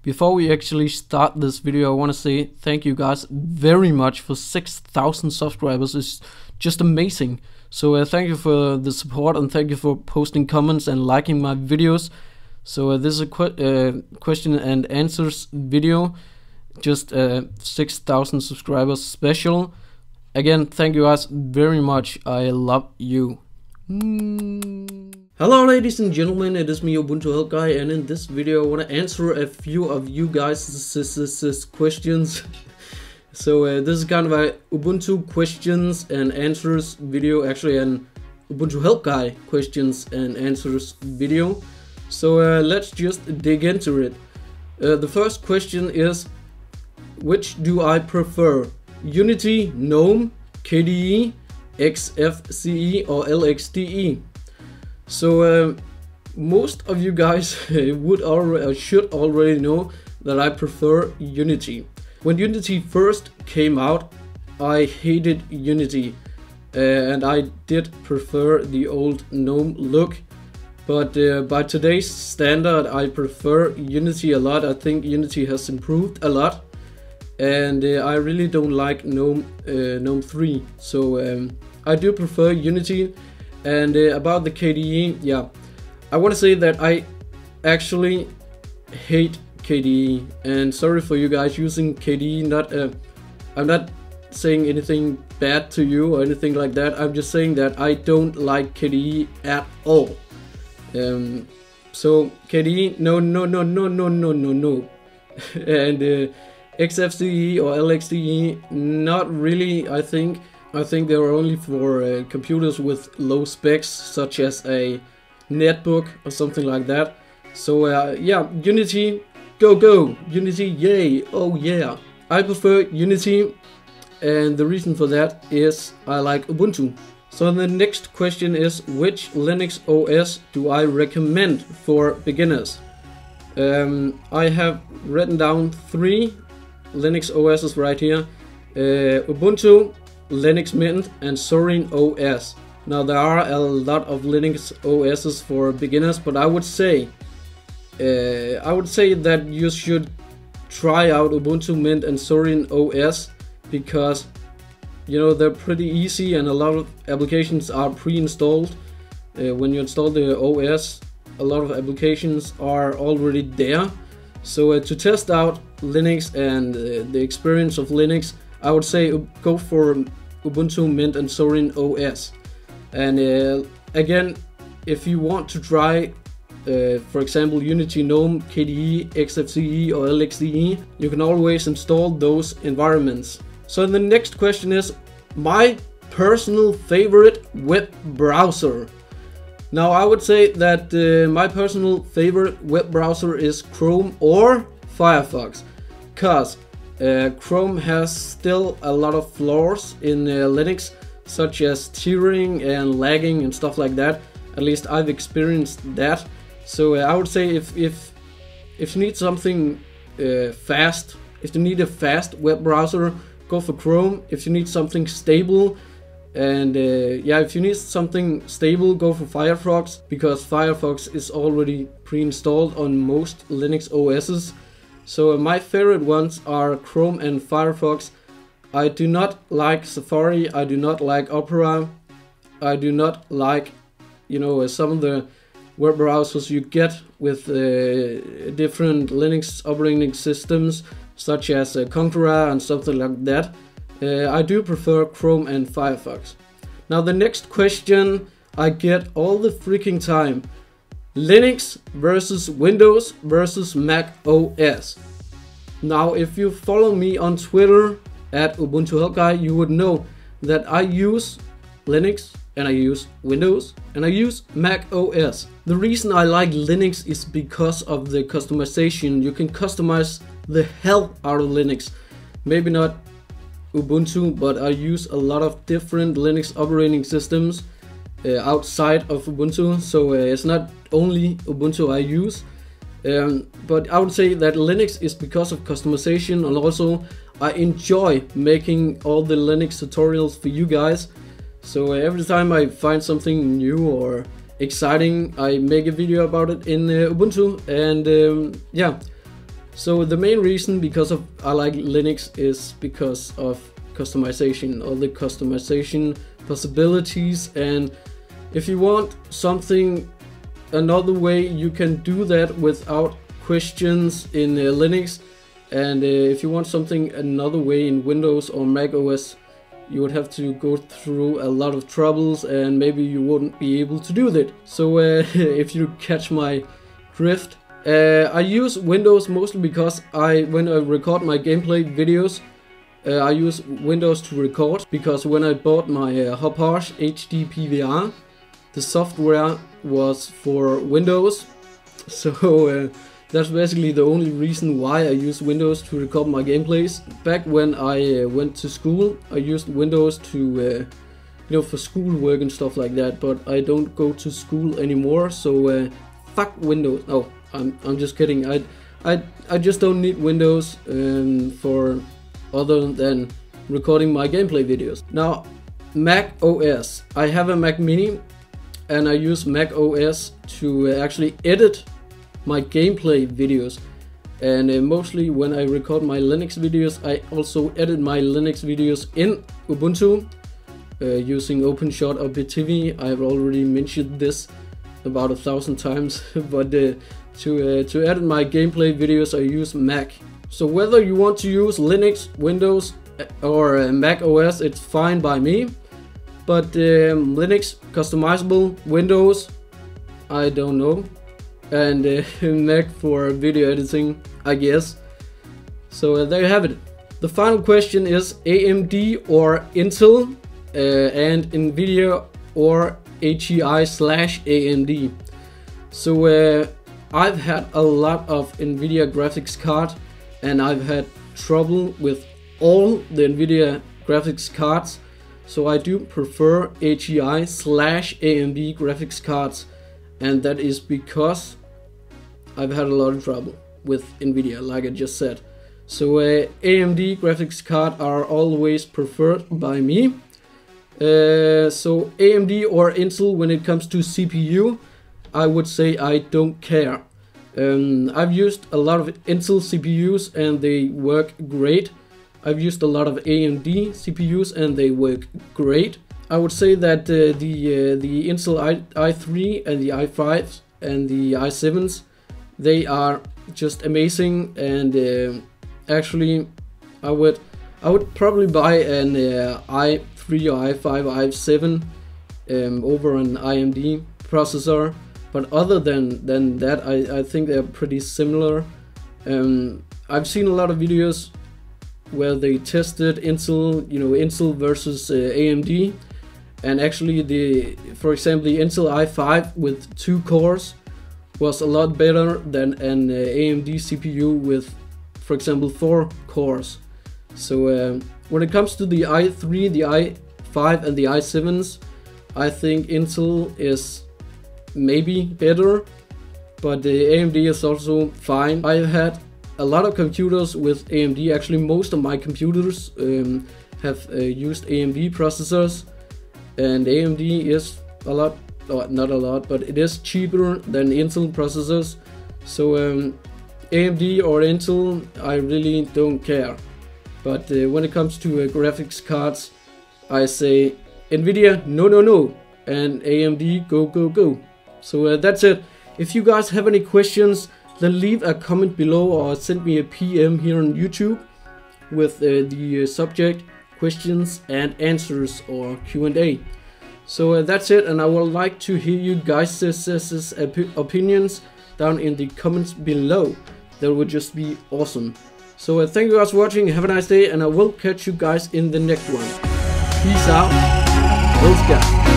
Before we actually start this video, I want to say thank you guys very much for 6,000 subscribers. It's just amazing. So thank you for the support and thank you for posting comments and liking my videos. So this is a question and answers video, just 6,000 subscribers special. Again, thank you guys very much. I love you. Hello ladies and gentlemen, it is me, Ubuntu Help Guy, and in this video I want to answer a few of you guys' questions. So this is kind of a Ubuntu questions and answers video, actually an Ubuntu Help Guy questions and answers video. So let's just dig into it. The first question is, which do I prefer? Unity, Gnome, KDE, Xfce or LXDE? So most of you guys would already or should already know that I prefer Unity. When Unity first came out, I hated Unity and I did prefer the old Gnome look. But by today's standard, I prefer Unity a lot. I think Unity has improved a lot, and I really don't like Gnome 3. So I do prefer Unity. And about the KDE, yeah, I want to say that I actually hate KDE, and sorry for you guys using KDE. I'm not saying anything bad to you or anything like that. I'm just saying that I don't like KDE at all. So KDE, no. And Xfce or LXDE, not really. I think they were only for computers with low specs, such as a netbook or something like that. So yeah, Unity, go! Unity, yay, oh yeah. I prefer Unity, and the reason for that is I like Ubuntu. So the next question is, which Linux OS do I recommend for beginners? I have written down 3 Linux OSs right here. Ubuntu, Linux Mint and Zorin OS. Now there are a lot of Linux OSs for beginners, but I would say that you should try out Ubuntu Mint and Zorin OS, because you know they're pretty easy and a lot of applications are pre-installed. When you install the OS, a lot of applications are already there. So to test out Linux and the experience of Linux, I would say go for Ubuntu Mint and Zorin OS. And again, if you want to try for example Unity, Gnome, KDE, Xfce or LXDE, you can always install those environments. So the next question is, my personal favorite web browser. Now I would say that my personal favorite web browser is Chrome or Firefox, cause Chrome has still a lot of flaws in Linux, such as tearing and lagging and stuff like that. At least I've experienced that. So I would say if you need something fast, if you need a fast web browser, go for Chrome. If you need something stable, and yeah, if you need something stable, go for Firefox, because Firefox is already pre-installed on most Linux OSs. So my favorite ones are Chrome and Firefox. I do not like Safari, I do not like Opera, I do not like, you know, some of the web browsers you get with different Linux operating systems, such as Conqueror and something like that. I do prefer Chrome and Firefox. Now the next question I get all the freaking time: Linux versus Windows versus Mac OS. Now if you follow me on Twitter at Ubuntu Help Guy, you would know that I use Linux and I use Windows and I use Mac OS. The reason I like Linux is because of the customization. You can customize the hell out of Linux. Maybe not Ubuntu, but I use a lot of different Linux operating systems outside of Ubuntu, so it's not only Ubuntu I use. But I would say that Linux is because of customization, and also I enjoy making all the Linux tutorials for you guys. So every time I find something new or exciting, I make a video about it in Ubuntu, and yeah. So the main reason because of I like Linux is because of customization, all the customization possibilities, and if you want something another way, you can do that without questions in Linux, and if you want something another way in Windows or Mac OS, you would have to go through a lot of troubles and maybe you wouldn't be able to do that. So if you catch my drift, I use Windows mostly because when I record my gameplay videos, I use Windows to record, because when I bought my Hopage HD PVR, the software was for Windows, so that's basically the only reason why I use Windows to record my gameplays. Back when I went to school, I used Windows to, you know, for schoolwork and stuff like that, but I don't go to school anymore, so fuck Windows. No, I'm just kidding. I just don't need Windows for other than recording my gameplay videos. Now, Mac OS. I have a Mac Mini, and I use Mac OS to actually edit my gameplay videos, and mostly when I record my Linux videos, I also edit my Linux videos in Ubuntu using OpenShot or BitTV. I've already mentioned this about 1,000 times, but to edit my gameplay videos, I use Mac. So whether you want to use Linux, Windows or Mac OS, it's fine by me. But Linux, customizable, Windows, I don't know. And Mac for video editing, I guess. So there you have it. The final question is AMD or Intel, and Nvidia or HEI/AMD. So I've had a lot of Nvidia graphics card, and I've had trouble with all the Nvidia graphics cards. So I do prefer HEI/AMD graphics cards, and that is because I've had a lot of trouble with Nvidia, like I just said. So AMD graphics card are always preferred by me. So AMD or Intel when it comes to CPU, I would say I don't care. I've used a lot of Intel CPUs and they work great. I've used a lot of AMD CPUs and they work great. I would say that the Intel i3 and the i5s and the i7s, they are just amazing, and actually I would probably buy an i3 or i5 or i7 over an AMD processor. But other than that, I think they're pretty similar. I've seen a lot of videos where they tested Intel, Intel versus AMD, and actually for example, the Intel i5 with 2 cores was a lot better than an AMD CPU with, for example, 4 cores. So when it comes to the i3, the i5 and the i7s, I think Intel is maybe better, but the AMD is also fine. I've had a lot of computers with AMD. Actually, most of my computers have used AMD processors, and AMD is a lot, not a lot, but it is cheaper than Intel processors. So AMD or Intel, I really don't care. But when it comes to graphics cards, I say Nvidia, no, and AMD, go. So that's it. If you guys have any questions, then leave a comment below or send me a PM here on YouTube with the subject questions and answers or Q&A. So that's it, and I would like to hear you guys' opinions down in the comments below. That would just be awesome. So thank you guys for watching, have a nice day, and I will catch you guys in the next one. Peace out. Let's go.